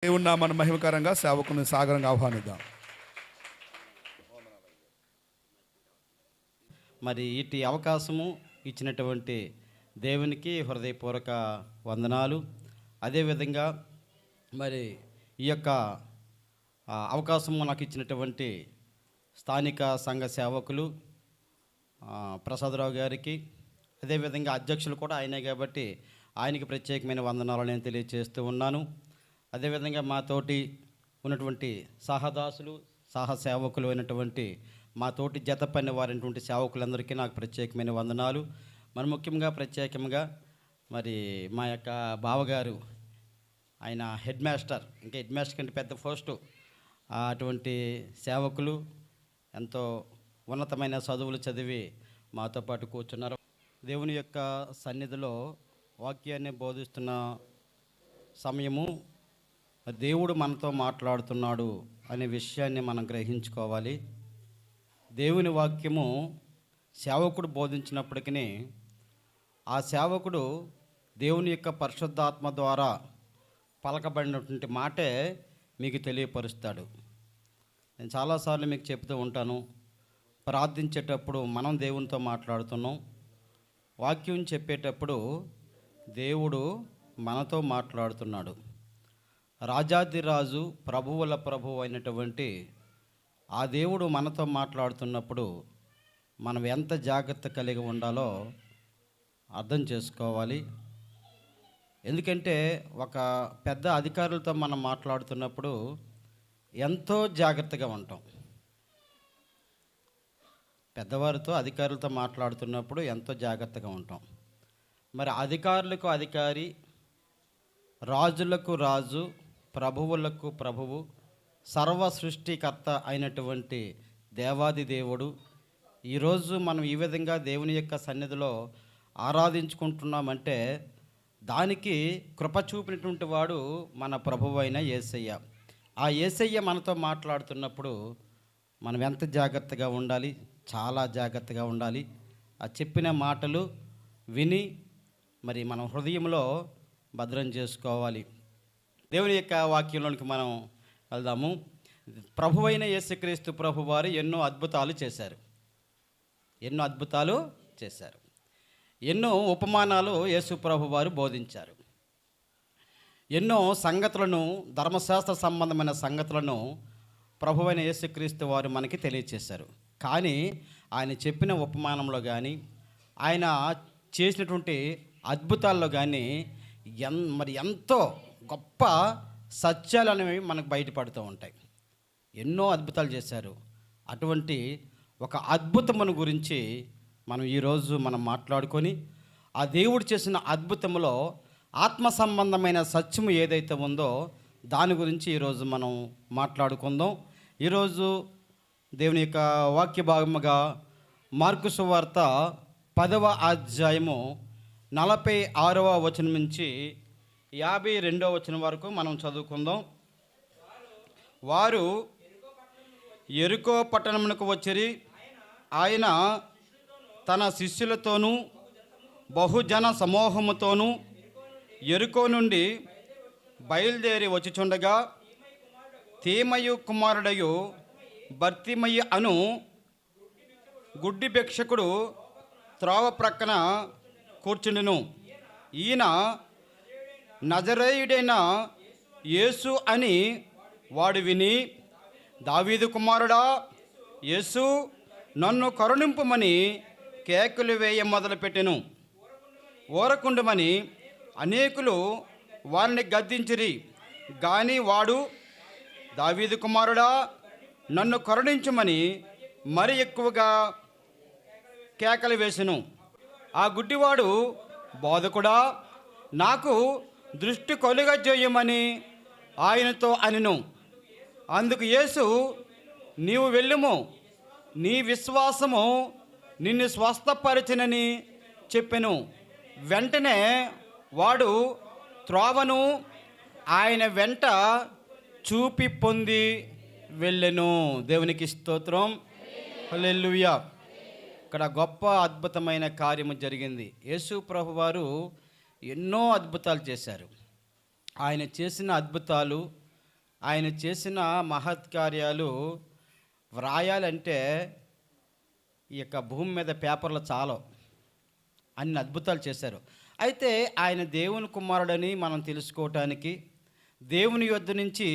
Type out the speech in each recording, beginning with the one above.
దేవుని నామమున మహిమకరంగా సేవకుని సాగరంగా ఆహ్వానిద్దాం. మరి ఇటు అవకాశము ఇచ్చినటువంటి దేవునికి హృదయపూర్వక వందనాలు. అదేవిధంగా మరి ఈ యొక్క అవకాశము నాకు ఇచ్చినటువంటి స్థానిక సంఘ సేవకులు ప్రసాదరావు గారికి, అదేవిధంగా అధ్యక్షులు కూడా ఆయనే కాబట్టి ఆయనకి ప్రత్యేకమైన వందనాలు నేను తెలియజేస్తూ ఉన్నాను. అదేవిధంగా మాతోటి ఉన్నటువంటి సహదాసులు సహసేవకులు అయినటువంటి మాతోటి జత పని వారైనటువంటి సేవకులందరికీ నాకు ప్రత్యేకమైన వందనాలు. మరి ముఖ్యంగా ప్రత్యేకంగా మరి మా యొక్క బావగారు, ఆయన హెడ్ మాస్టర్, ఇంకా హెడ్ మాస్టర్ కంటే పెద్ద పోస్టు, అటువంటి సేవకులు ఎంతో ఉన్నతమైన చదువులు చదివి మాతో పాటు కూర్చున్నారు. దేవుని యొక్క సన్నిధిలో వాక్యాన్ని బోధిస్తున్న సమయము దేవుడు మనతో మాట్లాడుతున్నాడు అనే విషయాన్ని మనం గ్రహించుకోవాలి. దేవుని వాక్యము సేవకుడు బోధించినప్పటికీ ఆ సేవకుడు దేవుని యొక్క పరిశుద్ధాత్మ ద్వారా పలకబడినటువంటి మాటే మీకు తెలియపరుస్తాడు. నేను చాలాసార్లు మీకు చెప్తూ ఉంటాను, ప్రార్థించేటప్పుడు మనం దేవునితో మాట్లాడుతున్నాం, వాక్యం చెప్పేటప్పుడు దేవుడు మనతో మాట్లాడుతున్నాడు. రాజాదిరాజు ప్రభువుల ప్రభువు అయినటువంటి ఆ దేవుడు మనతో మాట్లాడుతున్నప్పుడు మనం ఎంత జాగ్రత్త కలిగి ఉండాలో అర్థం చేసుకోవాలి. ఎందుకంటే ఒక పెద్ద అధికారులతో మనం మాట్లాడుతున్నప్పుడు ఎంతో జాగ్రత్తగా ఉంటాం. పెద్దవారితో అధికారులతో మాట్లాడుతున్నప్పుడు ఎంతో జాగ్రత్తగా ఉంటాం. మరి అధికారులకు అధికారి, రాజులకు రాజు, ప్రభువులకు ప్రభువు, సర్వ సృష్టికర్త అయినటువంటి దేవాది దేవుడు ఈరోజు మనం ఈ విధంగా దేవుని యొక్క సన్నిధిలో ఆరాధించుకుంటున్నామంటే దానికి కృప చూపినటువంటి వాడు మన ప్రభువు అయిన యేసయ్య. ఆ యేసయ్య మనతో మాట్లాడుతున్నప్పుడు మనం ఎంత జాగ్రత్తగా ఉండాలి, చాలా జాగ్రత్తగా ఉండాలి. ఆ చెప్పిన మాటలు విని మరి మనం హృదయంలో భద్రం చేసుకోవాలి. దేవుని యొక్క వాక్యంలోనికి మనం వెళ్దాము. ప్రభువైన యేసుక్రీస్తు ప్రభువారు ఎన్నో అద్భుతాలు చేశారు. ఎన్నో ఉపమానాలు యేసు ప్రభువారు బోధించారు. ఎన్నో సంగతులను, ధర్మశాస్త్ర సంబంధమైన సంగతులను ప్రభువైన యేసుక్రీస్తు వారు మనకి తెలియచేశారు. కానీ ఆయన చెప్పిన ఉపమానంలో కానీ, ఆయన చేసినటువంటి అద్భుతాల్లో కానీ మరి ఎంతో గొప్ప సత్యాలు అనేవి మనకు బయటపడుతూ ఉంటాయి. ఎన్నో అద్భుతాలు చేశారు. అటువంటి ఒక అద్భుతమును గురించి మనం ఈరోజు మాట్లాడుకొని ఆ దేవుడు చేసిన అద్భుతములో ఆత్మ సంబంధమైన సత్యము ఏదైతే ఉందో దాని గురించి ఈరోజు మనం మాట్లాడుకుందాం. ఈరోజు దేవుని యొక్క వాక్య భాగముగా మార్కు సువార్త 10వ అధ్యాయము 46వ వచనం నుంచి 52వ వచనం వరకు మనం చదువుకుందాం. వారు యెరికో పట్టణమునకు వచ్చిరి. ఆయన తన శిష్యులతోనూ బహుజన సమూహముతోనూ యెరికో నుండి బయలుదేరి వచ్చిచుండగా తీమయు కుమారుడయు బర్తిమయి అను గుడ్డి భిక్షకుడు త్రోవ ప్రక్కన కూర్చుండెను. ఈయన నజరేయుడైన యేసు అని వాడు విని, దావీదు కుమారుడా యేసు, నన్ను కరుణింపుమని కేకలు వేయ మొదలుపెట్టెను. ఊరకుండమని అనేకులు వారిని గద్దించిరి. కానీ వాడు, దావీదు కుమారుడా నన్ను కరుణించుమని మరి ఎక్కువగా కేకలు వేసెను. ఆ గుడ్డివాడు, బోధకుడా నాకు దృష్టి కలుగజేయమని ఆయనతో అనెను. అందుకు యేసు, నీవు వెళ్ళుము, నీ విశ్వాసము నిన్ను స్వస్థపరిచినని చెప్పెను. వెంటనే వాడు త్రోవను ఆయన వెంట చూపి పొంది వెళ్ళెను. దేవునికి స్తోత్రం, హల్లెలూయా. ఇక్కడ గొప్ప అద్భుతమైన కార్యము జరిగింది. యేసు ప్రభువారు ఎన్నో అద్భుతాలు చేశారు. ఆయన చేసిన అద్భుతాలు ఆయన చేసిన మహత్కార్యాలు వ్రాయాలంటే ఈ యొక్క భూమి మీద పేపర్లు చాలు, అన్ని అద్భుతాలు చేశారు. అయితే ఆయన దేవుని కుమారుడని మనం తెలుసుకోవటానికి, దేవుని యొద్ద నుంచి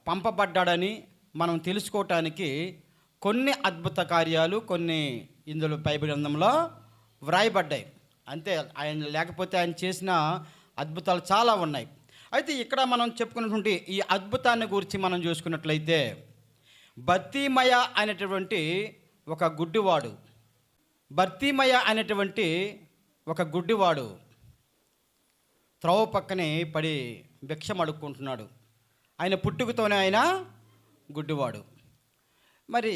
పంపబడ్డాడని మనం తెలుసుకోవటానికి కొన్ని అద్భుత కార్యాలు కొన్ని ఇందులో బైబిల్ గ్రంథంలో వ్రాయబడ్డాయి. అంతే, ఆయన లేకపోతే ఆయన చేసిన అద్భుతాలు చాలా ఉన్నాయి. అయితే ఇక్కడ మనం చెప్పుకున్నటువంటి ఈ అద్భుతాన్ని గురించి మనం చూసుకున్నట్లయితే, బర్తీమయ అనేటువంటి ఒక గుడ్డివాడు, బర్తీమయ అనేటువంటి ఒక గుడ్డివాడు త్రోవ పక్కనే పడి భిక్షం అడుక్కుంటున్నాడు. ఆయన పుట్టుకతోనే ఆయన గుడ్డివాడు. మరి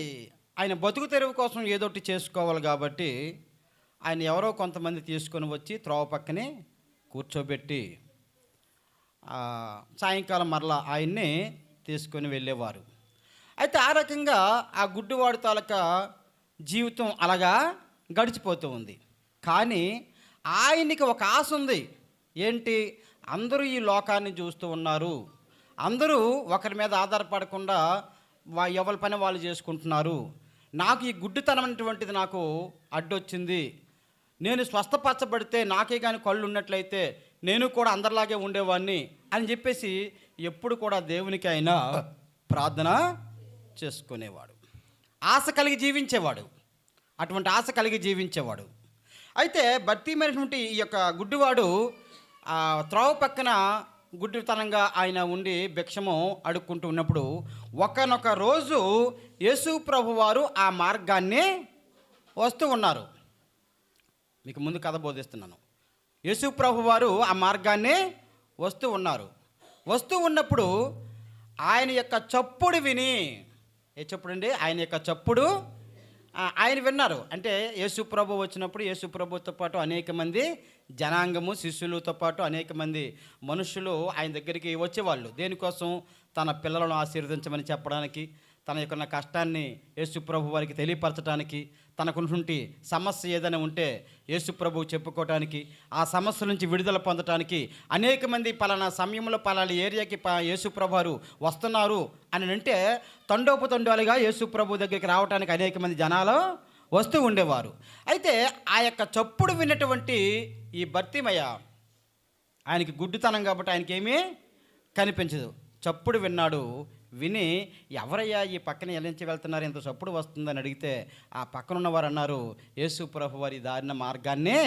ఆయన బతుకు తెరువు కోసం ఏదోటి చేసుకోవాలి కాబట్టి ఆయన ఎవరో కొంతమంది తీసుకొని వచ్చి త్రోవ పక్కనే కూర్చోబెట్టి సాయంకాలం మరలా ఆయన్ని తీసుకొని వెళ్ళేవారు. అయితే ఆ రకంగా ఆ గుడ్డివాడు తాలూకా జీవితం అలాగా గడిచిపోతూ ఉంది. కానీ ఆయనకి ఒక ఆశ ఉంది. ఏంటి? అందరూ ఈ లోకాన్ని చూస్తూ ఉన్నారు, అందరూ ఒకరి మీద ఆధారపడకుండా ఎవరి పని వాళ్ళు చేసుకుంటున్నారు. నాకు ఈ గుడ్డితనం అనేటువంటిది నాకు అడ్డొచ్చింది. నేను స్వస్థపరచబడితే నాకే కానీ కళ్ళు ఉన్నట్లయితే నేను కూడా అందరిలాగే ఉండేవాడిని అని చెప్పేసి ఎప్పుడు కూడా దేవునికి ఆయన ప్రార్థన చేసుకునేవాడు, ఆశ కలిగి జీవించేవాడు. అటువంటి ఆశ కలిగి జీవించేవాడు. అయితే బర్తీమైనటువంటి ఈ యొక్క గుడ్డివాడు త్రోవ పక్కన గుడ్డితనంగా ఆయన ఉండి భిక్షము అడుక్కుంటూ ఉన్నప్పుడు ఒకనొక రోజు యేసు ప్రభువారు ఆ మార్గాన్ని వస్తూ ఉన్నారు. మీకు ముందు కథ బోధిస్తున్నాను. యేసు ప్రభువారు ఆ మార్గాన్ని వస్తూ ఉన్నారు. వస్తూ ఉన్నప్పుడు ఆయన యొక్క చప్పుడు విని, ఏ చప్పుడు అండి? ఆయన యొక్క చప్పుడు ఆయన విన్నారు. అంటే యేసు ప్రభు వచ్చినప్పుడు యేసు ప్రభుతో పాటు అనేక మంది జనాంగము, శిష్యులతో పాటు అనేక మంది మనుషులు ఆయన దగ్గరికి వచ్చేవాళ్ళు. దేనికోసం? తన పిల్లలను ఆశీర్వదించమని చెప్పడానికి, తన యొక్క కష్టాన్ని యేసు ప్రభు వారికి తెలియపరచడానికి, తనకున్నటువంటి సమస్య ఏదైనా ఉంటే యేసు ప్రభువు చెప్పుకోవటానికి, ఆ సమస్య నుంచి విడుదల పొందటానికి అనేక మంది పలానా సమయంలో పలానా ఏరియాకి యేసు ప్రభు వారు వస్తున్నారు అని అంటే తండోపుతండాలుగా యేసు ప్రభు దగ్గరికి రావడానికి అనేక మంది జనాలు వస్తూ ఉండేవారు. అయితే ఆ యొక్క చప్పుడు విన్నటువంటి ఈ బర్తీమయ, ఆయనకి గుడ్డితనం కాబట్టి ఆయనకి ఏమీ కనిపించదు. చప్పుడు విన్నాడు. విని ఎవరయ్యా ఈ పక్కన ఎలా నుంచి వెళ్తున్నారు, ఇంత చప్పుడు వస్తుందని అడిగితే ఆ పక్కన ఉన్నవారు అన్నారు, యేసు ప్రభు వారి దారిన మార్గాన్నే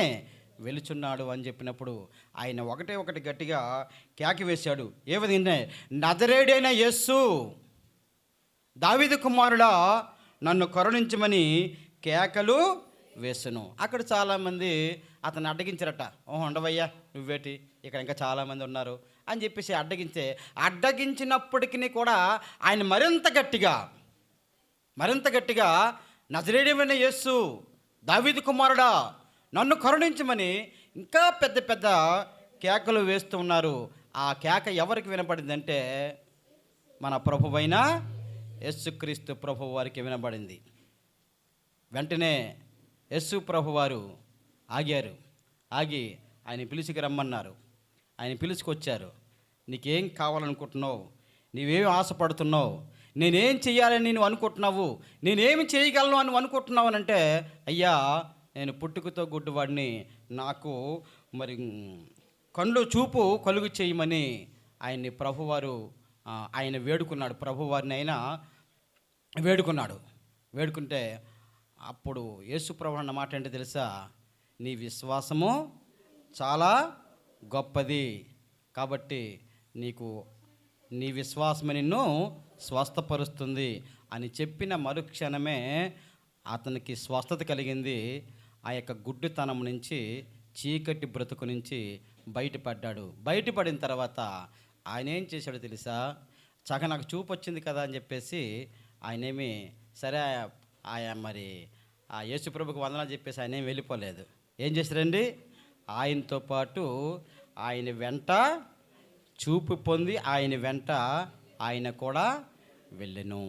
వెలుచున్నాడు అని చెప్పినప్పుడు ఆయన ఒకటి గట్టిగా కేక వేశాడు. ఏ విధంగా? నజరేయుడైన యేసు, దావీదు కుమారుడా, నన్ను కరుణించమని కేకలు వేసను. అక్కడ చాలామంది అతను అడ్డగించారట. ఉండవయ్యా నువ్వేటి, ఇక్కడ ఇంకా చాలామంది ఉన్నారు అని చెప్పేసి అడ్డగించినప్పటికీ కూడా ఆయన మరింత గట్టిగా నజరేయుడైన యేసు, దావీదు కుమారుడా, నన్ను కరుణించమని ఇంకా పెద్ద పెద్ద కేకలు వేస్తూ ఉన్నారు. ఆ కేక ఎవరికి వినపడిందంటే మన ప్రభువైన యేసుక్రీస్తు ప్రభు వారికి వినబడింది. వెంటనే యేసు ప్రభు వారు ఆగారు. ఆగి ఆయన పిలిచికి రమ్మన్నారు. ఆయన పిలుచుకొచ్చారు. నీకేం కావాలనుకుంటున్నావు? నీవేమి ఆశపడుతున్నావు? నేనేం చెయ్యాలని నువ్వు అనుకుంటున్నావు? నేనేమి చేయగలను అని అనుకుంటున్నావు అని అంటే, అయ్యా నేను పుట్టుకతో గుడ్డివాడిని, నాకు మరి కళ్ళు చూపు కలుగు చేయమని ఆయన్ని ప్రభువారు ఆయన వేడుకున్నాడు. ప్రభువారిని అయినా వేడుకుంటే అప్పుడు యేసు ప్రభు అన్న మాట ఏంటో తెలుసా? నీ విశ్వాసము చాలా గొప్పది కాబట్టి నీ విశ్వాసమే నిన్ను స్వస్థపరుస్తుంది అని చెప్పిన మరుక్షణమే అతనికి స్వస్థత కలిగింది. ఆ యొక్క గుడ్డితనం నుంచి, చీకటి బ్రతుకు నుంచి బయటపడ్డాడు. బయటపడిన తర్వాత ఆయన ఏం చేశాడో తెలుసా? నాకు చూపు వచ్చింది కదా అని చెప్పేసి ఆయనేమి సరే మరి ఆ యేసుప్రభుకు వందనాలు చెప్పేసి ఆయన ఏం వెళ్ళిపోలేదు. ఏం చేశారండి? ఆయనతో పాటు ఆయన వెంట చూపు పొంది ఆయన వెంట ఆయన కూడా వెళ్ళెను.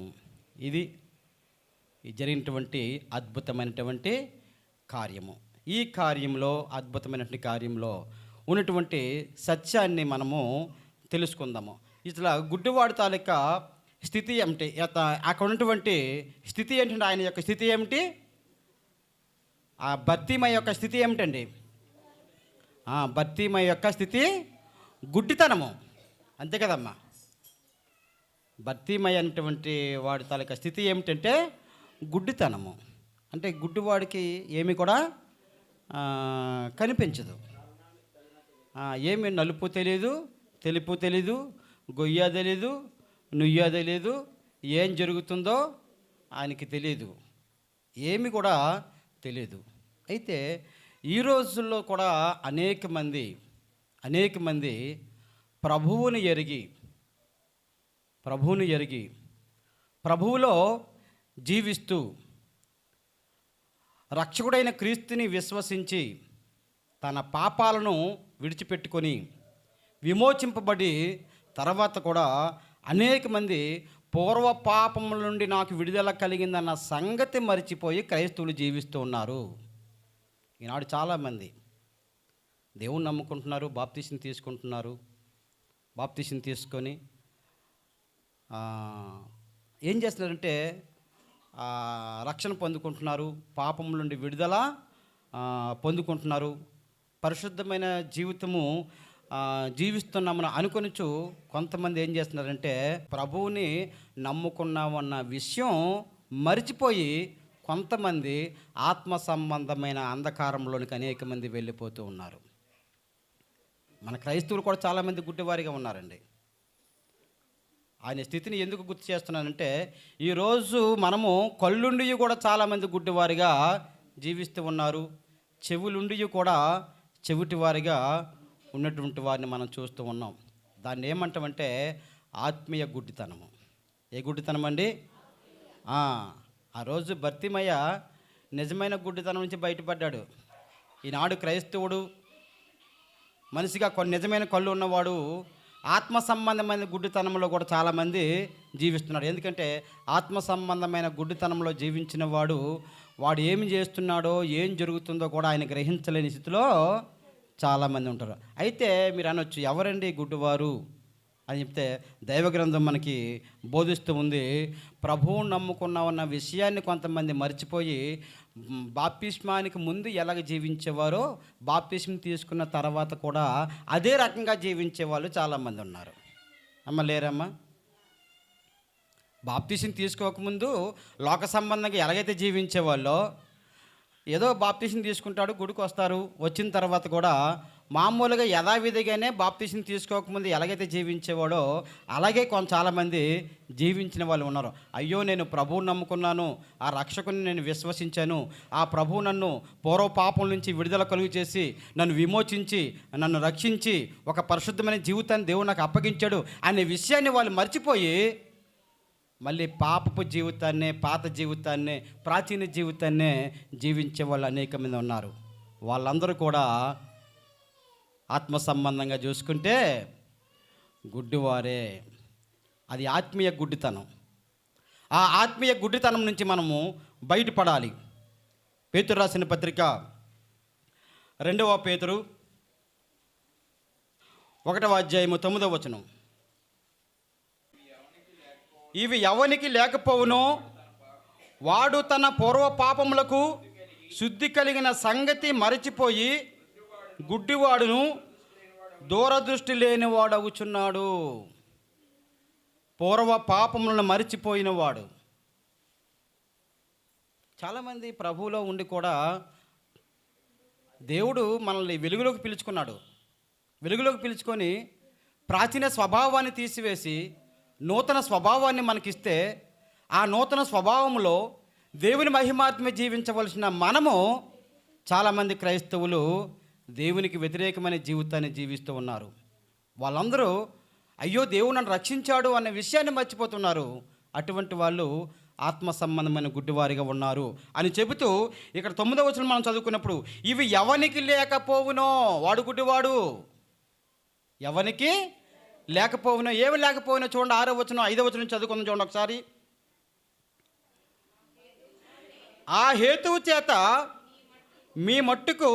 ఇది జరిగినటువంటి అద్భుతమైనటువంటి కార్యము. ఈ కార్యంలో, అద్భుతమైనటువంటి కార్యంలో ఉన్నటువంటి సత్యాన్ని మనము తెలుసుకుందాము. ఇట్లా గుడ్డివాడి తాలూకా స్థితి ఏమిటి, అక్కడ ఉన్నటువంటి స్థితి ఏంటంటే ఆయన యొక్క స్థితి ఏమిటి, ఆ బర్తీమయ్య యొక్క స్థితి ఏమిటండి? బర్తీమయ్య యొక్క స్థితి గుడ్డితనము, అంతే కదమ్మా. బర్తీమయ్య అనేటువంటి వాడి తాలూకా స్థితి ఏమిటంటే గుడ్డితనము. అంటే గుడ్డివాడికి ఏమి కూడా కనిపించదు. ఏమి నలుపు తెలియదు, తెలుపు తెలీదు, గొయ్య తెలీదు, నుయ్య తెలీదు, ఏం జరుగుతుందో ఆయనకి తెలియదు, ఏమి కూడా తెలియదు. అయితే ఈ రోజుల్లో కూడా అనేక మంది ప్రభువుని ఎరిగి ప్రభువులో జీవిస్తూ రక్షకుడైన క్రీస్తుని విశ్వసించి తన పాపాలను విడిచిపెట్టుకొని విమోచింపబడి తర్వాత కూడా అనేక మంది పూర్వ పాపముల నుండి నాకు విడుదల కలిగిందన్న సంగతి మరిచిపోయి క్రైస్తవులు జీవిస్తూ ఉన్నారు. ఈనాడు చాలామంది దేవుణ్ణి నమ్ముకుంటున్నారు, బాప్తీసం తీసుకుంటున్నారు. బాప్తీసం తీసుకొని ఏం చేస్తున్నారంటే రక్షణ పొందుకుంటున్నారు, పాపముల నుండి విడుదల పొందుకుంటున్నారు, పరిశుద్ధమైన జీవితము జీవిస్తున్నామని అనుకొనిచు కొంతమంది ఏం చేస్తున్నారంటే ప్రభువుని నమ్ముకున్నామన్న విషయం మరిచిపోయి కొంతమంది ఆత్మ సంబంధమైన అంధకారంలోనికి అనేక మంది వెళ్ళిపోతూ ఉన్నారు. మన క్రైస్తవులు కూడా చాలామంది గుడ్డివారిగా ఉన్నారండి. ఆయన స్థితిని ఎందుకు గుర్తు చేస్తున్నానంటే ఈరోజు మనము కళ్ళుండి కూడా చాలామంది గుడ్డివారిగా జీవిస్తూ ఉన్నారు, చెవులుండి కూడా చెవిటివారిగా ఉన్నటువంటి వారిని మనం చూస్తూ ఉన్నాం. దాన్ని ఏమంటామంటే ఆత్మీయ గుడ్డితనము. ఏ గుడ్డితనం అండి? ఆ రోజు బర్తిమయ్య నిజమైన గుడ్డితనం నుంచి బయటపడ్డాడు. ఈనాడు క్రైస్తవుడు మనిషిగా కొన్ని నిజమైన కళ్ళు ఉన్నవాడు ఆత్మ సంబంధమైన గుడ్డితనంలో కూడా చాలామంది జీవిస్తున్నాడు. ఎందుకంటే ఆత్మ సంబంధమైన గుడ్డితనంలో జీవించిన వాడు ఏమి చేస్తున్నాడో ఏం జరుగుతుందో కూడా ఆయన గ్రహించలేని స్థితిలో చాలామంది ఉంటారు. అయితే మీరు అనొచ్చు, ఎవరండి గుడ్డివారు అని చెప్తే దైవ గ్రంథం మనకి బోధిస్తూ ఉంది. ప్రభువును నమ్ముకున్నామన్న విషయాన్ని కొంతమంది మర్చిపోయి బాప్తిస్మానికి ముందు ఎలాగ జీవించేవారో బాప్తిస్మం తీసుకున్న తర్వాత కూడా అదే రకంగా జీవించే వాళ్ళు చాలామంది ఉన్నారు. అమ్మ లేరమ్మా? బాప్తిస్మం తీసుకోకముందు లోక సంబంధంగా ఎలాగైతే జీవించేవాళ్ళో ఏదో బాప్తిస్మం తీసుకుంటాడు, గుడికి వస్తారు, వచ్చిన తర్వాత కూడా మామూలుగా యథావిధిగానే బాప్తిస్మం తీసుకోకముందు ఎలాగైతే జీవించేవాడో అలాగే చాలామంది జీవించిన వాళ్ళు ఉన్నారు. అయ్యో నేను ప్రభువుని నమ్ముకున్నాను, ఆ రక్షకుని నేను విశ్వసించాను, ఆ ప్రభువు నన్ను పూర్వ పాపం నుంచి విడుదల కలుగు చేసి నన్ను విమోచించి నన్ను రక్షించి ఒక పరిశుద్ధమైన జీవితాన్ని దేవుడు నాకు అప్పగించాడు అనే విషయాన్ని వాళ్ళు మర్చిపోయి మళ్ళీ పాపపు జీవితాన్నే, పాత జీవితాన్నే, ప్రాచీన జీవితాన్నే జీవించే వాళ్ళు అనేక మంది ఉన్నారు. వాళ్ళందరూ కూడా ఆత్మ సంబంధంగా చూసుకుంటే గుడ్డివారే. అది ఆత్మీయ గుడ్డితనం. ఆ ఆత్మీయ గుడ్డితనం నుంచి మనము బయటపడాలి. పేతురు రాసిన పత్రిక 2వ పేతురు 1వ అధ్యాయము 9వ వచనం. ఇవి ఎవనికి లేకపోవునో వాడు తన పూర్వ పాపములకు శుద్ధి కలిగిన సంగతి మరచిపోయి గుడ్డివాడును దూరదృష్టి లేనివాడవుచున్నాడు. పూర్వ పాపములను మరిచిపోయినవాడు. చాలామంది ప్రభువులో ఉండి కూడా దేవుడు మనల్ని వెలుగులోకి పిలుచుకున్నాడు. వెలుగులోకి పిలుచుకొని ప్రాచీన స్వభావాన్ని తీసివేసి నూతన స్వభావాన్ని మనకిస్తే ఆ నూతన స్వభావంలో దేవుని మహిమాత్మ జీవించవలసిన మనము చాలామంది క్రైస్తవులు దేవునికి వ్యతిరేకమైన జీవితాన్ని జీవిస్తూ ఉన్నారు. వాళ్ళందరూ అయ్యో దేవుడు నన్ను రక్షించాడు అనే విషయాన్ని మర్చిపోతున్నారు. అటువంటి వాళ్ళు ఆత్మ సంబంధమైన గుడ్డివారిగా ఉన్నారు అని చెబుతూ ఇక్కడ 9వ వచనం మనం చదువుకున్నప్పుడు ఇవి ఎవనికి లేకపోవునో, వాడు గుడ్డివాడు, ఎవనికి లేకపోవునో. ఏమి లేకపోయినా చూడండి, 6వ వచనం 5వ వచనం చదువుకుందాం చూడండి ఒకసారి. ఆ హేతువు చేత మీ మట్టుకు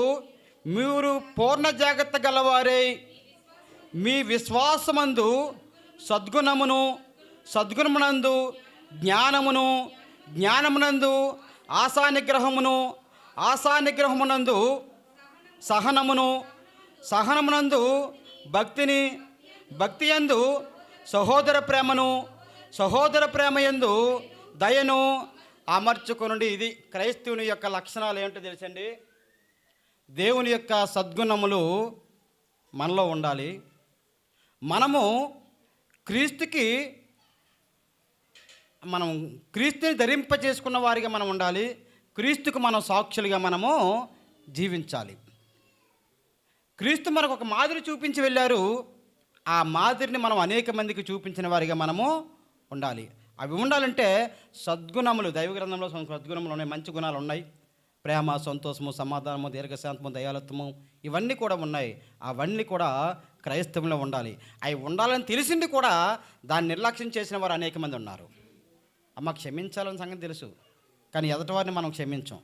మీరు పూర్ణ జాగ్రత్త గలవారై మీ విశ్వాసమందు సద్గుణమును, సద్గుణమునందు జ్ఞానమును, జ్ఞానమునందు ఆశానిగ్రహమును, ఆశానిగ్రహమునందు సహనమును, సహనమునందు భక్తిని, భక్తి యందు సహోదర ప్రేమను, సహోదర ప్రేమయందు దయను అమర్చుకొనుడి. ఇది క్రైస్తవుని యొక్క లక్షణాలు ఏంటో తెలుసండి. దేవుని యొక్క సద్గుణములు మనలో ఉండాలి. మనము క్రీస్తుని ధరింపజేసుకున్న వారిగా మనం ఉండాలి. క్రీస్తుకు మనం సాక్షులుగా మనము జీవించాలి. క్రీస్తు మనకు ఒక మాదిరి చూపించి వెళ్ళారు. ఆ మాదిరిని మనం అనేక మందికి చూపించిన వారిగా మనము ఉండాలి. అవి ఉండాలంటే సద్గుణములు, దైవ గ్రంథంలో సద్గుణములు ఉన్నాయి, మంచి గుణాలు ఉన్నాయి. ప్రేమ, సంతోషము, సమాధానము, దీర్ఘశాంతము, దయాలత్వము, ఇవన్నీ కూడా ఉన్నాయి. అవన్నీ కూడా క్రైస్తవంలో ఉండాలి. అవి ఉండాలని తెలిసింది కూడా దాన్ని నిర్లక్ష్యం చేసిన వారు అనేక మంది ఉన్నారు. అమ్మ క్షమించాలని సంగతి తెలుసు, కానీ ఎదటివారిని మనం క్షమించం.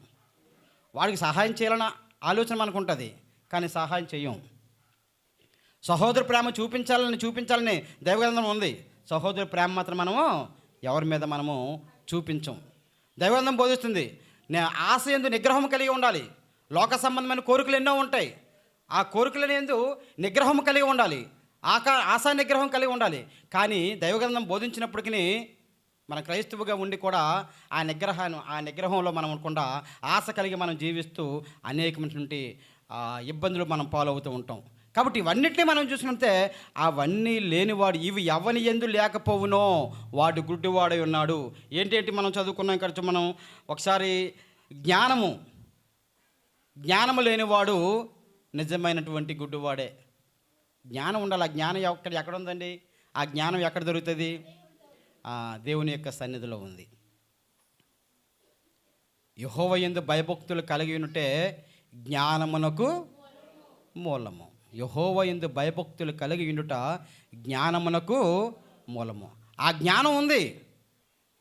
వాడికి సహాయం చేయాలన్న ఆలోచన మనకు ఉంటుంది, కానీ సహాయం చేయం. సహోదర ప్రేమ చూపించాలని దైవగ్రంథం ఉంది. సహోదర ప్రేమ మాత్రం మనము ఎవరి మీద మనము చూపించం. దైవగ్రంథం బోధిస్తుంది, నేను ఆశ యందు నిగ్రహం కలిగి ఉండాలి. లోక సంబంధమైన కోరికలు ఎన్నో ఉంటాయి. ఆ కోరికల యందు నిగ్రహం కలిగి ఉండాలి, ఆశా నిగ్రహం కలిగి ఉండాలి. కానీ దైవగ్రంథం బోధించినప్పటికీ మన క్రైస్తవుగా ఉండి కూడా ఆ నిగ్రహంలో మనం ఉండకుండా ఆశ కలిగి మనం జీవిస్తూ అనేకమైనటువంటి ఇబ్బందులు మనం పాలవుతూ ఉంటాం. కాబట్టి ఇవన్నిటినీ మనం చూసినంతే అవన్నీ లేనివాడు, ఇవి ఎవని యందు లేకపోవునో వాడు గుడ్డివాడై ఉన్నాడు. ఏంటేంటి మనం చదువుకున్నాం ఇక్కడ. మనం ఒకసారి జ్ఞానము లేనివాడు నిజమైనటువంటి గుడ్డివాడే. జ్ఞానం ఉండాలి. ఆ జ్ఞానం ఎక్కడ ఉందండి? ఆ జ్ఞానం ఎక్కడ దొరుకుతుంది? దేవుని యొక్క సన్నిధిలో ఉంది. యెహోవా యందు భయభక్తులు కలిగి ఉంటే జ్ఞానమునకు మూలము. యెహోవా యందు భయభక్తులు కలిగి ఉండుట జ్ఞానమునకు మూలము. ఆ జ్ఞానం ఉంది.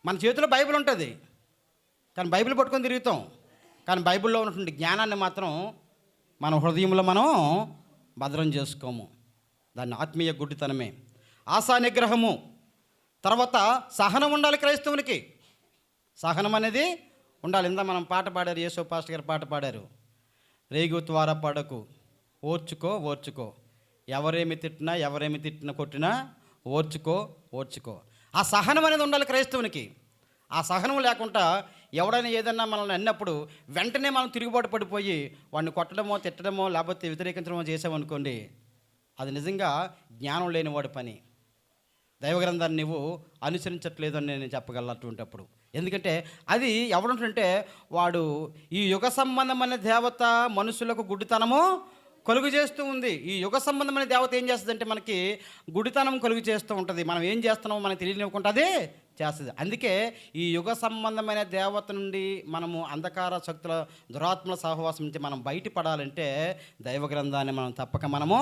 మన చేతిలో బైబిల్ ఉంటుంది, కానీ బైబిల్ పట్టుకొని తిరుగుతాం. కానీ బైబిల్లో ఉన్నటువంటి జ్ఞానాన్ని మాత్రం మన హృదయంలో మనం భద్రం చేసుకోము. దాన్ని ఆత్మీయ గుడ్డితనమే. ఆశా నిగ్రహము, తర్వాత సహనం ఉండాలి. క్రైస్తవునికి సహనం అనేది ఉండాలి. ఇందా మనం పాట పాడారు, యేసు పాస్టర్ గారు పాట పాడారు, రేగు ద్వారా పడకు, ఓర్చుకో, ఎవరేమి తిట్టినా కొట్టినా ఓర్చుకో. ఆ సహనం అనేది ఉండాలి క్రైస్తవునికి. ఆ సహనం లేకుండా ఎవడైనా ఏదన్నా మనల్ని అన్నప్పుడు వెంటనే మనం తిరుగుబాటు పడిపోయి వాడిని కొట్టడమో, తిట్టడమో, లేకపోతే వ్యతిరేకించడమో చేసామనుకోండి, అది నిజంగా జ్ఞానం లేని వాడి పని. దైవగ్రంథాన్ని నువ్వు అనుసరించట్లేదు అని నేను చెప్పగలటువంటిప్పుడు. ఎందుకంటే అది ఎవడుంటుంటే వాడు ఈ యుగ సంబంధమైన దేవత మనుషులకు గుడ్డితనము కలుగు చేస్తూ ఉంది. ఈ యుగ సంబంధమైన దేవత ఏం చేస్తుందంటే మనకి గుడితనం కలుగు చేస్తూ ఉంటుంది. మనం ఏం చేస్తున్నామో మనకు తెలియనివ్వకుండా అదే చేస్తుంది. అందుకే ఈ యుగ సంబంధమైన దేవత నుండి మనము అంధకార శక్తుల, దురాత్మల సహవాసం నుంచి మనం బయటపడాలంటే దైవ గ్రంథాన్ని మనం తప్పక మనము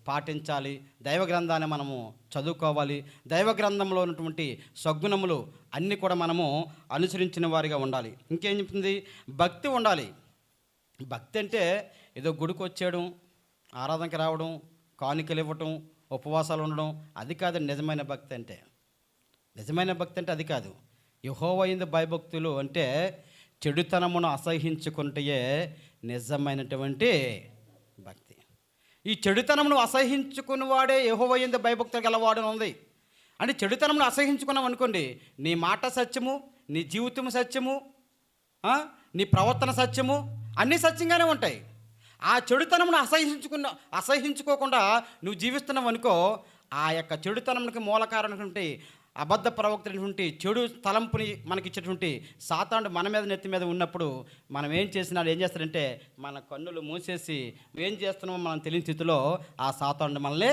పాటించాలి. దైవ గ్రంథాన్ని మనము చదువుకోవాలి. దైవ గ్రంథంలో ఉన్నటువంటి సద్గుణములు అన్నీ కూడా మనము అనుసరించిన వారిగా ఉండాలి. ఇంకేం చెప్తుంది? భక్తి ఉండాలి. భక్తి అంటే ఏదో గుడికి వచ్చేయడం, ఆరాధనకి రావడం, కానుకలు ఇవ్వటం, ఉపవాసాలు ఉండడం, అది కాదు నిజమైన భక్తి అంటే. నిజమైన భక్తి అంటే అది కాదు. యెహోవా యందు భయభక్తులు అంటే చెడుతనమును అసహించుకుంటే నిజమైనటువంటి భక్తి. ఈ చెడుతనమును అసహించుకున్న వాడే యెహోవా యందు భయభక్తులు గలవాడు ఉంది. అంటే చెడుతనమును అసహించుకున్నాం అనుకోండి, నీ మాట సత్యము, నీ జీవితం సత్యము, నీ ప్రవర్తన సత్యము, అన్నీ సత్యంగానే ఉంటాయి. ఆ చెడుతనమును అసహించుకోకుండా నువ్వు జీవిస్తున్నావు అనుకో, ఆ యొక్క చెడుతనమునికి మూలకారణటువంటి అబద్ధ ప్రవక్తటువంటి చెడు తలంపుని మనకిచ్చేటువంటి సాతానుడు మన మీద నెత్తి మీద ఉన్నప్పుడు మనం ఏం చేస్తాడంటే మన కన్నులు మూసేసి ఏం చేస్తున్నామో మనం తెలియని స్థితిలో ఆ సాతానుడు మనల్ని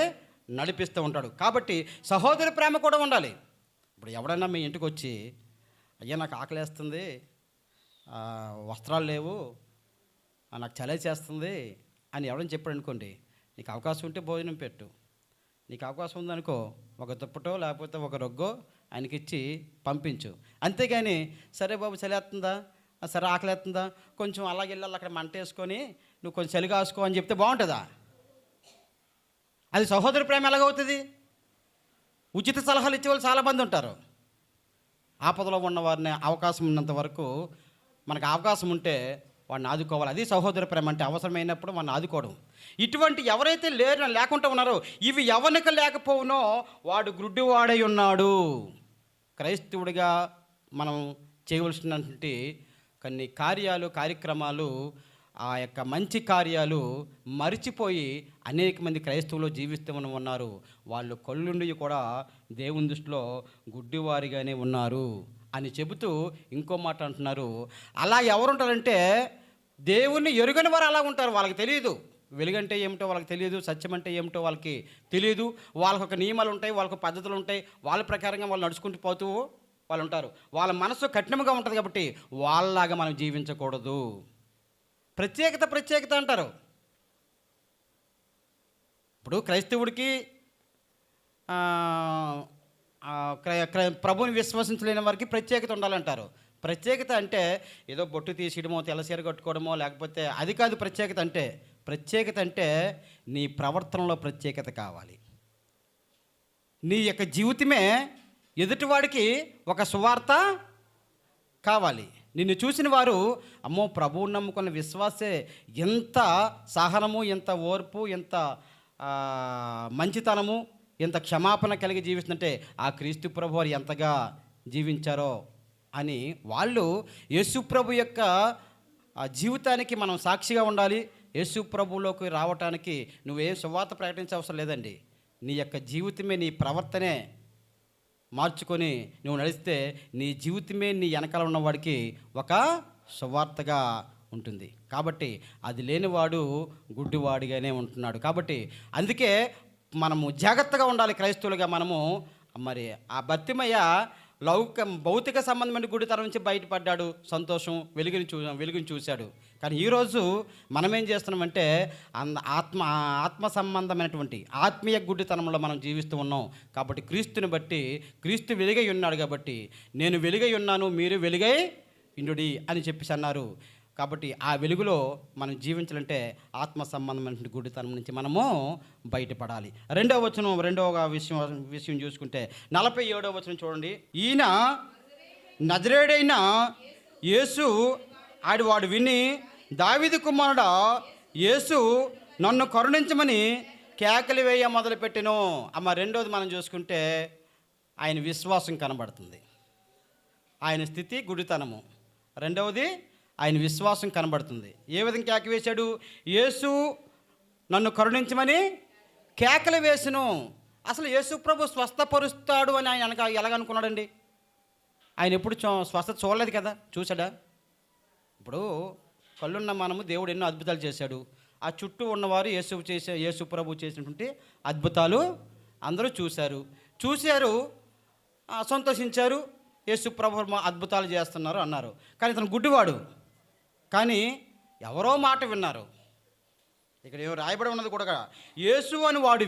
నడిపిస్తూ ఉంటాడు. కాబట్టి సహోదర ప్రేమ కూడా ఉండాలి. ఇప్పుడు ఎవడైనా మీ ఇంటికి వచ్చి, అయ్యా నాకు ఆకలేస్తుంది, వస్త్రాలు లేవు, నాకు చలి చేస్తుంది అని ఎవరైనా చెప్పాడు అనుకోండి, నీకు అవకాశం ఉంటే భోజనం పెట్టు. నీకు అవకాశం ఉందనుకో, ఒక దుప్పటో లేకపోతే ఒక రొగ్గో ఆయనకిచ్చి పంపించు. అంతేగాని సరే బాబు చలేస్తుందా, సరే ఆకలేస్తుందా, కొంచెం అలాగే వెళ్ళాలి అక్కడ మంట వేసుకొని నువ్వు కొంచెం చలి కాసుకో అని చెప్తే బాగుంటుందా? అది సహోదర ప్రేమ ఎలాగవుతుంది? ఉచిత సలహాలు ఇచ్చేవాళ్ళు చాలామంది ఉంటారు. ఆపదలో ఉన్న వారిని అవకాశం ఉన్నంత వరకు మనకు అవకాశం ఉంటే వాడిని ఆదుకోవాలి. అది సహోదర ప్రేమ అంటే, అవసరమైనప్పుడు వాడిని ఆదుకోవడం. ఇటువంటి ఎవరైతే లేకుండా ఉన్నారో, ఇవి ఎవరికి లేకపోవునో వాడు గుడ్డివాడై ఉన్నాడు. క్రైస్తవుడిగా మనం చేయవలసినటువంటి కొన్ని కార్యక్రమాలు, ఆ యొక్క మంచి కార్యాలు మరిచిపోయి అనేక మంది క్రైస్తవులు జీవిస్తూ ఉన్నారు. వాళ్ళు కళ్ళుండి కూడా దేవుని దృష్టిలో గుడ్డివారిగానే ఉన్నారు అని చెబుతూ ఇంకో మాట అంటున్నారు. అలా ఎవరుంటారంటే, దేవుణ్ణి ఎరుగని వారు అలా ఉంటారు. వాళ్ళకి తెలియదు వెలుగంటే ఏమిటో వాళ్ళకి తెలియదు, సత్యం అంటే ఏమిటో వాళ్ళకి తెలియదు. వాళ్ళకు ఒక నియమాలు ఉంటాయి, వాళ్ళకు పద్ధతులు ఉంటాయి. వాళ్ళ ప్రకారంగా వాళ్ళు నడుచుకుంటూ పోతూ వాళ్ళు ఉంటారు. వాళ్ళ మనసు కఠినంగా ఉంటుంది కాబట్టి వాళ్ళలాగా మనం జీవించకూడదు. ప్రత్యేకత అంటారు. ఇప్పుడు క్రైస్తవుడికి ప్రభుని విశ్వసించలేని వారికి ప్రత్యేకత ఉండాలంటారు. ప్రత్యేకత అంటే ఏదో బొట్టు తీసేయడమో, తెల్లసీర కట్టుకోవడమో, లేకపోతే అది కాదు. ప్రత్యేకత అంటే నీ ప్రవర్తనలో ప్రత్యేకత కావాలి. నీ యొక్క జీవితమే ఎదుటివాడికి ఒక సువార్త కావాలి. నిన్ను చూసిన వారు, అమ్మో ప్రభువుని నమ్ముకున్న విశ్వాసే ఎంత సహనము, ఎంత ఓర్పు, ఎంత మంచితనము, ఎంత క్షమాపణ కలిగి జీవిస్తుందంటే ఆ క్రీస్తు ప్రభు వారు ఎంతగా జీవించారో అని వాళ్ళు యేసు ప్రభు యొక్క జీవితానికి మనం సాక్షిగా ఉండాలి. యేసు ప్రభువులోకి రావటానికి నువ్వేం సువార్త ప్రకటించే అవసరం లేదండి. నీ యొక్క జీవితమే, నీ ప్రవర్తనే మార్చుకొని నువ్వు నడిస్తే నీ జీవితమే నీ వెనకాల ఉన్నవాడికి ఒక సువార్తగా ఉంటుంది. కాబట్టి అది లేనివాడు గుడ్డివాడిగానే ఉంటున్నాడు. కాబట్టి అందుకే మనము జాగ్రత్తగా ఉండాలి క్రైస్తవులుగా. మనము మరి ఆ బర్తిమయ్య భౌతిక సంబంధమైన గుడితనం నుంచి బయటపడ్డాడు, సంతోషం, వెలుగుని చూశాడు. కానీ ఈరోజు మనం ఏం చేస్తున్నామంటే ఆత్మ సంబంధమైనటువంటి ఆత్మీయ గుడ్డితనంలో మనం జీవిస్తూ ఉన్నాం. కాబట్టి క్రీస్తుని బట్టి, క్రీస్తు వెలుగై ఉన్నాడు కాబట్టి నేను వెలుగై ఉన్నాను, మీరు వెలుగై ఇండుడి అని చెప్పేసి అన్నారు. కాబట్టి ఆ వెలుగులో మనం జీవించాలంటే ఆత్మ సంబంధమైనటువంటి గుడ్డితనం నుంచి మనము బయటపడాలి. రెండవ విషయం చూసుకుంటే 47వ వచనం చూడండి. ఈయన నజరేయుడైన యేసు వాడు విని, దావీదు కుమారుడా యేసు నన్ను కరుణించమని కేకలు వేయ మొదలుపెట్టెను. రెండోది మనం చూసుకుంటే ఆయన విశ్వాసం కనబడుతుంది. ఆయన స్థితి గుడితనము. రెండవది ఆయన విశ్వాసం కనబడుతుంది. ఏ విధంగా కేక వేశాడు? యేసు నన్ను కరుణించమని కేకలు వేసును. అసలు యేసు ప్రభు స్వస్థపరుస్తాడు అని ఆయన ఎలాగనుకున్నాడండి? ఆయన ఎప్పుడు స్వస్థత చూడలేదు కదా, చూశాడా? ఇప్పుడు కళ్ళున్న మనము దేవుడు ఎన్నో అద్భుతాలు చేశాడు. ఆ చుట్టూ ఉన్నవారు యేసు ప్రభు చేసినటువంటి అద్భుతాలు అందరూ చూశారు, సంతోషించారు. యేసు ప్రభు అద్భుతాలు చేస్తున్నారు అన్నారు. కానీ ఇతను గుడ్డివాడు. కానీ ఎవరో మాట విన్నారు. ఇక్కడ ఏమో రాయబడి ఉన్నది కూడా, యేసు అని వాడు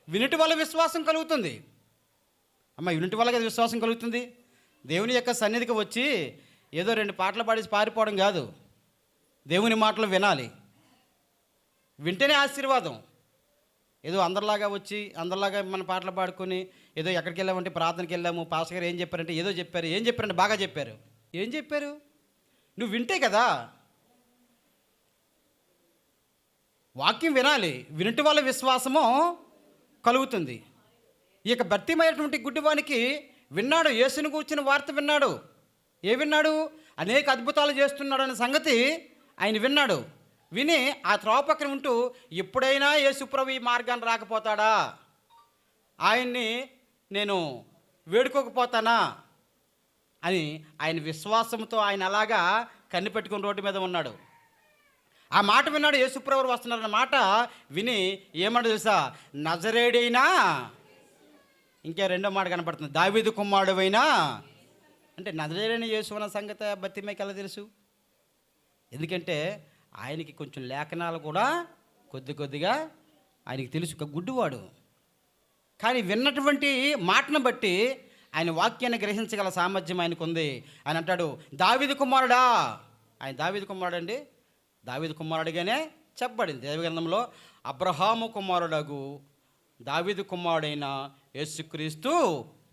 వినుటి వల్ల విశ్వాసం కలుగుతుంది. వినుటి వల్ల కదా విశ్వాసం కలుగుతుంది. దేవుని యొక్క సన్నిధికి వచ్చి ఏదో 2 పాటలు పాడేసి పారిపోవడం కాదు. దేవుని మాటలు వినాలి. వింటేనే ఆశీర్వాదం. ఏదో అందరిలాగా మన పాటలు పాడుకొని ఏదో ఎక్కడికి వెళ్ళామంటే ప్రార్థనకి వెళ్ళాము, పాస్టర్ గారు ఏం చెప్పారంటే ఏదో చెప్పారు. ఏం చెప్పారంటే బాగా చెప్పారు. ఏం చెప్పారు? నువ్వు వింటే కదా. వాక్యం వినాలి. వినటి వల్ల విశ్వాసము కలుగుతుంది. ఈ యొక్క భర్తీమైనటువంటి గుడ్డివానికి విన్నాడు, యేసుని కూర్చుని వార్త విన్నాడు. విన్నాడు? అనేక అద్భుతాలు చేస్తున్నాడు అనే సంగతి ఆయన విన్నాడు. విని ఆ త్రోవ పక్కన ఉంటూ, ఎప్పుడైనా యేసుప్రభు ఈ మార్గాన్ని రాకపోతాడా, ఆయన్ని నేను వేడుకోకపోతానా అని ఆయన విశ్వాసంతో ఆయన అలాగా కనిపెట్టుకుని రోడ్డు మీద ఉన్నాడు. ఆ మాట విన్నాడు. యేసుప్రభు వస్తున్నారన్న మాట విని ఏమన్నా తెలుసా? నజరేయుడైనా, ఇంకా రెండో మాట కనపడుతుంది, దావీదు కుమారుడైనా. అంటే నజరేయుడైన యేసు అన్న సంగతి బతిమేకి ఎలా తెలుసు? ఎందుకంటే ఆయనకి కొంచెం లేఖనాలు కూడా కొద్దిగా ఆయనకి తెలుసు. ఒక గుడ్డివాడు. కానీ విన్నటువంటి మాటను బట్టి ఆయన వాక్యాన్ని గ్రహించగల సామర్థ్యం ఆయనకు ఉంది. ఆయన అంటాడు, దావీదు కుమారుడా. ఆయన దావీదు కుమారుడు అండి. దావీదు కుమారుడిగానే చెప్పబడింది దైవగ్రంథంలో. అబ్రహాము కుమారుడగు దావీదు కుమారుడైన యేసుక్రీస్తు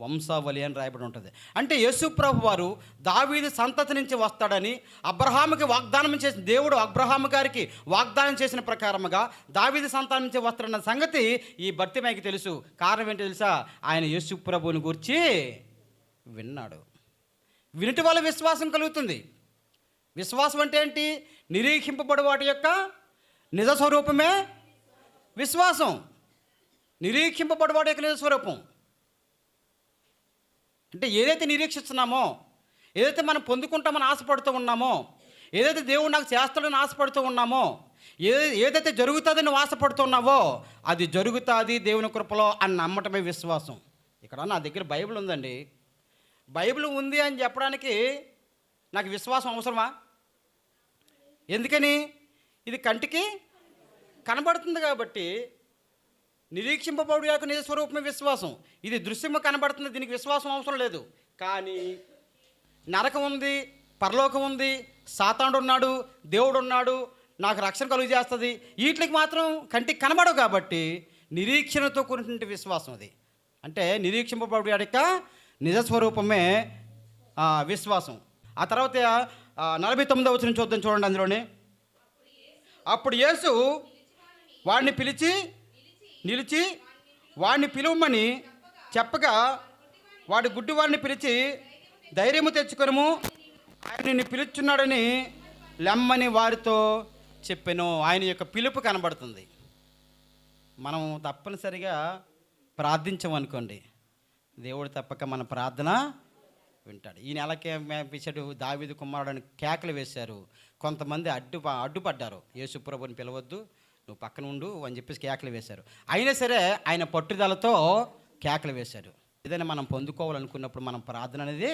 వంశావళి అని రాయబడి ఉంటుంది. అంటే యేసు ప్రభు వారు దావీదు సంతతి నుంచి వస్తాడని అబ్రహాముకి వాగ్దానం చేసిన దేవుడు అబ్రహాము గారికి వాగ్దానం చేసిన ప్రకారముగా దావీదు సంతానం నుంచి వస్తాడన్న సంగతి ఈ బర్తిమేకి తెలుసు. కారణం ఏంటో తెలుసా? ఆయన యేసు ప్రభువుని గురించి విన్నాడు. వినుట వల్ల విశ్వాసం కలుగుతుంది. విశ్వాసం అంటే ఏంటి? నిరీక్షింపబడు వాటి యొక్క నిజ స్వరూపమే విశ్వాసం. నిరీక్షింపబడు వాటి యొక్క నిజ స్వరూపం అంటే ఏదైతే నిరీక్షిస్తున్నామో, ఏదైతే మనం పొందుకుంటామని ఆశపడుతూ ఉన్నామో, ఏదైతే దేవుడు నాకు చేస్తాడని ఆశపడుతూ ఉన్నామో, ఏదైతే జరుగుతుందని నువ్వు ఆశపడుతున్నావో అది జరుగుతుంది దేవుని కృపలో అని నమ్మటమే విశ్వాసం. ఇక్కడ నా దగ్గర బైబిల్ ఉందండి. బైబిల్ ఉంది అని చెప్పడానికి నాకు విశ్వాసం అవసరమా? ఎందుకని? ఇది కంటికి కనబడుతుంది కాబట్టి. నిరీక్షింపబడు యొక్క నిజ స్వరూపమే విశ్వాసం. ఇది దృశ్యము కనబడుతుంది, దీనికి విశ్వాసం అవసరం లేదు. కానీ నరకం ఉంది, పరలోకం ఉంది, సాతానుడు ఉన్నాడు, దేవుడు ఉన్నాడు, నాకు రక్షణ కలుగు చేస్తుంది, వీటికి మాత్రం కంటికి కనబడవు కాబట్టి నిరీక్షణతో కూడినటువంటి విశ్వాసం అది. అంటే నిరీక్షింపబడు యొక్క నిజ స్వరూపమే విశ్వాసం. ఆ తర్వాత 49వ వచనం చూద్దాం, చూడండి. అందులోనే అప్పుడు యేసు వాడిని నిలిచి వాడిని పిలువమని చెప్పగా వాడి గుడ్డివాడిని పిలిచి ధైర్యము తెచ్చుకొనుము, ఆయన నిన్ను పిలుచున్నాడని లెమ్మని వారితో చెప్పెను. ఆయన యొక్క పిలుపు కనబడుతుంది. మనం తప్పనిసరిగా ప్రార్థించమనుకోండి, దేవుడు తప్పక మన ప్రార్థన వింటాడు. ఈ నెలకే పిచ్చాడు దావీదు కుమారుడని కేకలు వేశారు. కొంతమంది అడ్డుపడ్డారు. యేసు ప్రభుని పిలవద్దు, నువ్వు పక్కన ఉండు అని చెప్పేసి కేకలు వేశారు. అయినా సరే ఆయన పట్టుదలతో కేకలు వేశాడు. ఏదైనా మనం పొందుకోవాలనుకున్నప్పుడు మనం ప్రార్థన అనేది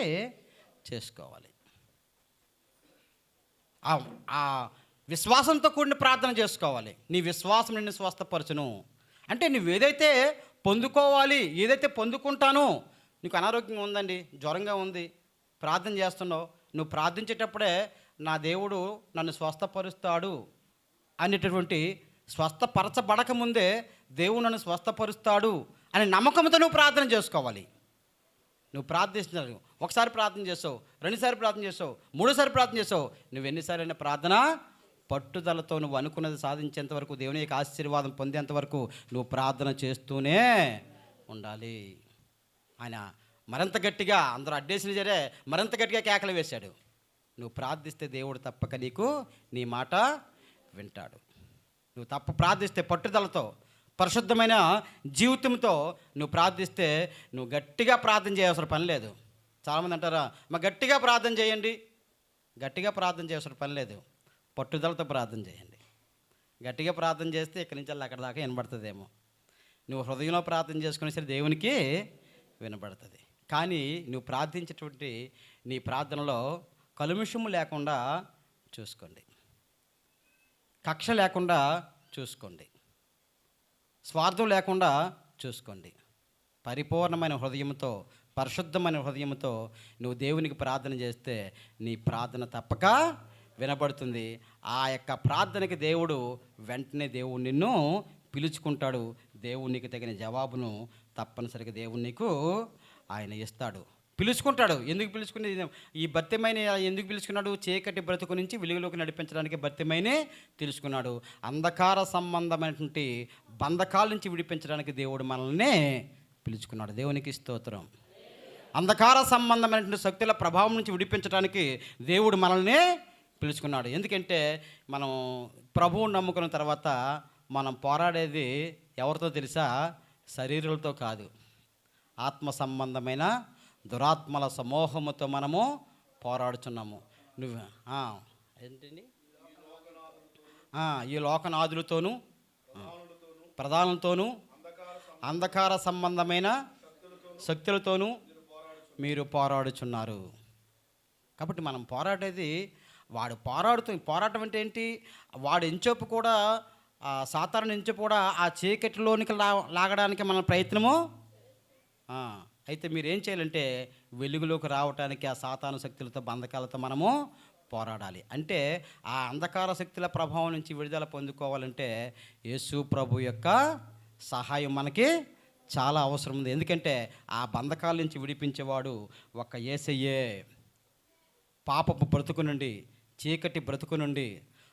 చేసుకోవాలి. ఆ విశ్వాసంతో కూడిన ప్రార్థన చేసుకోవాలి. నీ విశ్వాసం నిన్ను స్వస్థపరచును. అంటే నువ్వు ఏదైతే పొందుకోవాలి, ఏదైతే పొందుకుంటానో, నీకు అనారోగ్యంగా ఉందండి, జ్వరంగా ఉంది, ప్రార్థన చేస్తున్నావు, నువ్వు ప్రార్థించేటప్పుడే నా దేవుడు నన్ను స్వస్థపరుస్తాడు అనేటటువంటి స్వస్థపరచబడక ముందే దేవుడు నన్ను స్వస్థపరుస్తాడు అనే నమ్మకంతో నువ్వు ప్రార్థన చేసుకోవాలి. నువ్వు ప్రార్థిస్తున్నావు, ఒకసారి ప్రార్థన చేసావు, రెండుసార్లు ప్రార్థన చేసావు, మూడోసారి ప్రార్థన చేసావు, నువ్వు ఎన్నిసార్లు ప్రార్థన పట్టుదలతో నువ్వు అనుకున్నది సాధించేంత వరకు, దేవుని యొక్క ఆశీర్వాదం పొందేంత వరకు నువ్వు ప్రార్థన చేస్తూనే ఉండాలి. ఆయన మరింత గట్టిగా, అందరూ అడ్డేసిన సరే మరింత గట్టిగా కేకలు వేశాడు. నువ్వు ప్రార్థిస్తే దేవుడు తప్పక నీకు నీ మాట వింటాడు. నువ్వు ప్రార్థిస్తే పట్టుదలతో, పరిశుద్ధమైన జీవితంతో నువ్వు ప్రార్థిస్తే నువ్వు గట్టిగా ప్రార్థన చేయాల్సిన పని లేదు. చాలామంది అంటారా, మా గట్టిగా ప్రార్థన చేయండి. గట్టిగా ప్రార్థన చేయాల్సిన పని లేదు, పట్టుదలతో ప్రార్థన చేయండి. గట్టిగా ప్రార్థన చేస్తే ఇక్కడి నుంచి అక్కడ దాకా వినబడుతుందేమో. నువ్వు హృదయంలో ప్రార్థన చేసుకునే సరే దేవునికి వినబడుతుంది. కానీ నువ్వు ప్రార్థించేటువంటి నీ ప్రార్థనలో కలుమిషము లేకుండా చూసుకోండి, కక్ష లేకుండా చూసుకోండి, స్వార్థం లేకుండా చూసుకోండి. పరిపూర్ణమైన హృదయంతో, పరిశుద్ధమైన హృదయంతో నువ్వు దేవునికి ప్రార్థన చేస్తే నీ ప్రార్థన తప్పక వినబడుతుంది. ఆ యొక్క ప్రార్థనకి దేవుడు వెంటనే దేవుడు నిన్ను పిలుచుకుంటాడు. దేవునికి తగిన జవాబును తప్పనిసరిగా దేవుడు నీకు ఆయన ఇస్తాడు, పిలుచుకుంటాడు. ఎందుకు పిలుచుకుని ఈ భర్తమైన ఎందుకు పిలుచుకున్నాడు? చీకటి బ్రతుకు నుంచి వెలుగులోకి నడిపించడానికి భర్తమైనే తెలుసుకున్నాడు. అంధకార సంబంధమైనటువంటి బంధకాల నుంచి విడిపించడానికి దేవుడు మనల్ని పిలుచుకున్నాడు. దేవునికి స్తోత్రం. అంధకార సంబంధమైనటువంటి శక్తుల ప్రభావం నుంచి విడిపించడానికి దేవుడు మనల్ని పిలుచుకున్నాడు. ఎందుకంటే మనం ప్రభువుని నమ్ముకున్న తర్వాత మనం పోరాడేది ఎవరితో తెలుసా? శరీరాలతో కాదు, ఆత్మ సంబంధమైన దురాత్మల సమూహముతో మనము పోరాడుచున్నాము. నువ్వు ఏంటండి? ఈ లోకనాథులతోనూ ప్రధానులతోనూ అంధకార సంబంధమైన శక్తులతోనూ మీరు పోరాడుచున్నారు. కాబట్టి మనం పోరాడేది, వాడు పోరాటం అంటే ఏంటి? వాడు ఎంచోపు కూడా సాతాను ఎంచోపు కూడా ఆ చీకటిలోనికి లాగడానికి మన ప్రయత్నము. అయితే మీరు ఏం చేయాలంటే వెలుగులోకి రావడానికి ఆ సాతాను శక్తులతో, బంధకాలతో మనము పోరాడాలి. అంటే ఆ అంధకార శక్తుల ప్రభావం నుంచి విడుదల పొందుకోవాలంటే యేసు ప్రభు యొక్క సహాయం మనకి చాలా అవసరం ఉంది. ఎందుకంటే ఆ బంధకాల నుంచి విడిపించేవాడు ఒక యేసయ్యే. పాపపు బ్రతుకు నుండి, చీకటి బ్రతుకు నుండి,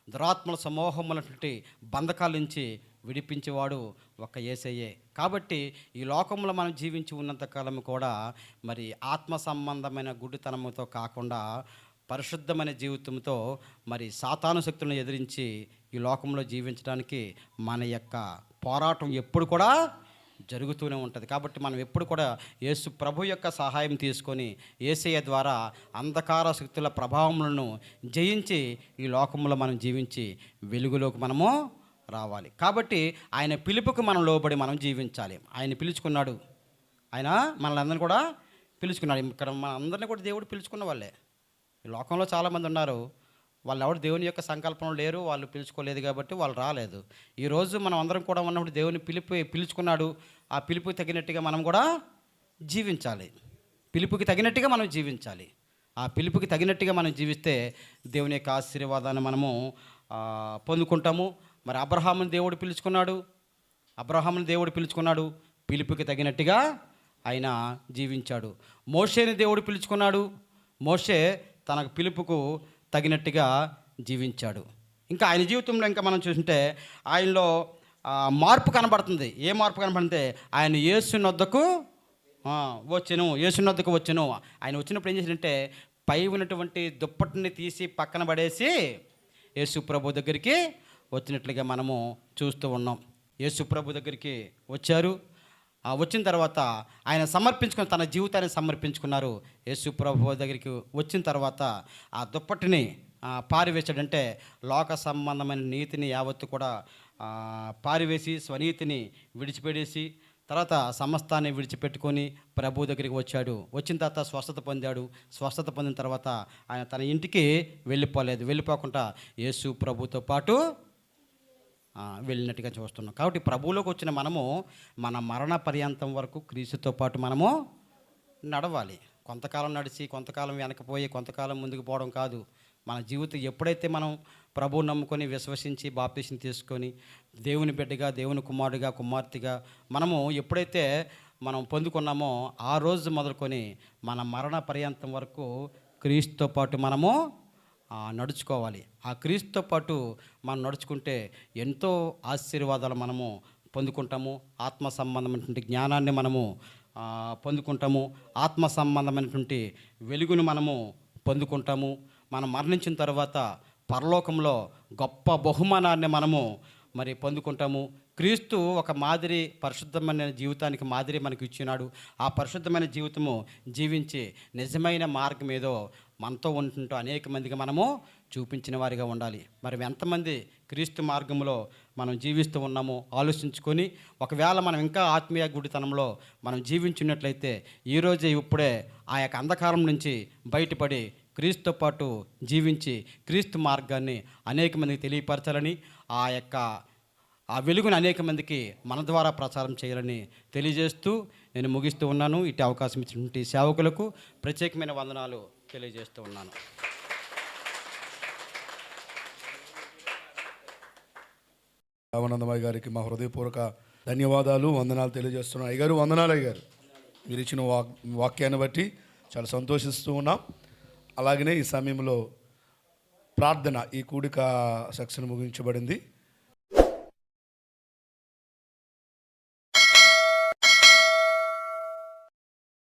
దురాత్మల సమూహములటువంటి బంధకాల నుంచి విడిపించేవాడు ఒక యేసయ్యే. కాబట్టి ఈ లోకంలో మనం జీవించి ఉన్నంతకాలం కూడా మరి ఆత్మ సంబంధమైన గుడ్డితనంతో కాకుండా పరిశుద్ధమైన జీవితంతో మరి సాతాను శక్తులను ఎదిరించి ఈ లోకంలో జీవించడానికి మన యొక్క పోరాటం ఎప్పుడు కూడా జరుగుతూనే ఉంటుంది. కాబట్టి మనం ఎప్పుడు కూడా యేసు ప్రభు యొక్క సహాయం తీసుకొని యేసయ్య ద్వారా అంధకార శక్తుల ప్రభావములను జయించి ఈ లోకంలో మనం జీవించి వెలుగులోకి మనము రావాలి. కాబట్టి ఆయన పిలుపుకు మనం లోబడి మనం జీవించాలి. ఆయన పిలుచుకున్నాడు, ఆయన మనల్ని అందరినీ కూడా పిలుచుకున్నాడు. ఇక్కడ మన అందరినీ కూడా దేవుడు పిలుచుకున్న వాళ్ళే. ఈ లోకంలో చాలామంది ఉన్నారు, వాళ్ళు ఎవరు దేవుని యొక్క సంకల్పంలో లేరు, వాళ్ళు పిలుచుకోలేదు కాబట్టి వాళ్ళు రాలేదు. ఈరోజు మనం అందరం కూడా ఉన్నప్పుడు దేవుని పిలుచుకున్నాడు. ఆ పిలుపుకి తగినట్టుగా మనం కూడా జీవించాలి. పిలుపుకి తగినట్టుగా మనం జీవించాలి. ఆ పిలుపుకి తగినట్టుగా మనం జీవిస్తే దేవుని యొక్క ఆశీర్వాదాన్ని మనము పొందుకుంటాము. మరి అబ్రహాముని దేవుడు పిలుచుకున్నాడు, పిలుపుకి తగినట్టుగా ఆయన జీవించాడు. మోషేని దేవుడు పిలుచుకున్నాడు, మోషే తన పిలుపుకు తగినట్టుగా జీవించాడు. ఇంకా ఆయన జీవితంలో ఇంకా మనం చూస్తుంటే ఆయనలో మార్పు కనబడుతుంది. ఏ మార్పు కనబడితే ఆయన యేసు వద్దకు వచ్చెను. ఆయన వచ్చినప్పుడు ఏం చేశాడంటే పై ఉన్నటువంటి దుప్పటిని తీసి పక్కన పడేసి యేసు ప్రభు దగ్గరికి వచ్చినట్లుగా మనము చూస్తూ ఉన్నాం. యేసు ప్రభు దగ్గరికి వచ్చారు. వచ్చిన తర్వాత ఆయన తన జీవితాన్ని సమర్పించుకున్నారు. యేసు ప్రభు దగ్గరికి వచ్చిన తర్వాత ఆ దుప్పటిని పారివేశాడంటే లోక సంబంధమైన నీతిని యావత్తు కూడా పారివేసి స్వనీతిని విడిచిపెట్టేసి తర్వాత సమస్తాన్ని విడిచిపెట్టుకొని ప్రభు దగ్గరికి వచ్చాడు. వచ్చిన తర్వాత స్వస్థత పొందాడు. స్వస్థత పొందిన తర్వాత ఆయన తన ఇంటికి వెళ్ళిపోకుండా యేసు ప్రభుతో పాటు వెళ్ళినట్టుగా చూస్తున్నాం. కాబట్టి ప్రభువులోకి వచ్చిన మనము మన మరణ పర్యంతం వరకు క్రీస్తుతో పాటు మనము నడవాలి. కొంతకాలం నడిచి కొంతకాలం వెనకపోయి కొంతకాలం ముందుకు పోవడం కాదు. మన జీవితం ఎప్పుడైతే మనం ప్రభువు నమ్ముకొని విశ్వసించి బాప్తీసం తీసుకొని దేవుని బిడ్డగా, దేవుని కుమారుడిగా, కుమార్తెగా మనము ఎప్పుడైతే మనం పొందుకున్నామో ఆ రోజు మొదలుకొని మన మరణ పర్యంతం వరకు క్రీస్తుతో పాటు మనము నడుచుకోవాలి. ఆ క్రీస్తుతో పాటు మనం నడుచుకుంటే ఎంతో ఆశీర్వాదాలు మనము పొందుకుంటాము. ఆత్మ సంబంధమైనటువంటి జ్ఞానాన్ని మనము పొందుకుంటాము. ఆత్మ సంబంధమైనటువంటి వెలుగును మనము పొందుకుంటాము. మనం మరణించిన తర్వాత పరలోకంలో గొప్ప బహుమానాన్ని మనము మరి పొందుకుంటాము. క్రీస్తు ఒక మాదిరి పరిశుద్ధమైన జీవితానికి మాదిరి మనకు ఇచ్చినాడు. ఆ పరిశుద్ధమైన జీవితము జీవించి నిజమైన మార్గం ఏదో మనతో ఉంటుంటూ అనేక మందికి మనము చూపించిన వారిగా ఉండాలి. మరి ఎంతమంది క్రీస్తు మార్గంలో మనం జీవిస్తూ ఉన్నామో ఆలోచించుకొని ఒకవేళ మనం ఇంకా ఆత్మీయ గుడితనంలో మనం జీవించున్నట్లయితే ఈరోజే ఇప్పుడే ఆ యొక్క అంధకారం నుంచి బయటపడి క్రీస్తుతో పాటు జీవించి క్రీస్తు మార్గాన్ని అనేక మందికి తెలియపరచాలని ఆ వెలుగును అనేక మందికి మన ద్వారా ప్రచారం చేయాలని తెలియజేస్తూ నేను ముగిస్తూ ఉన్నాను. ఇటు అవకాశం ఇచ్చినటువంటి సేవకులకు ప్రత్యేకమైన వందనాలు తెలియజేస్తూ ఉన్నాను. రామానందమయ్య గారికి మా హృదయపూర్వక ధన్యవాదాలు, వందనాలు తెలియజేస్తున్నాను. అయ్యగారు వందనాలు. అయ్యగారు మీరు ఇచ్చిన వాక్యాన్ని బట్టి చాలా సంతోషిస్తూ ఉన్నాం. అలాగనే ఈ సమయంలో ప్రార్థన, ఈ కూడిక సెక్షన్ ముగించబడింది.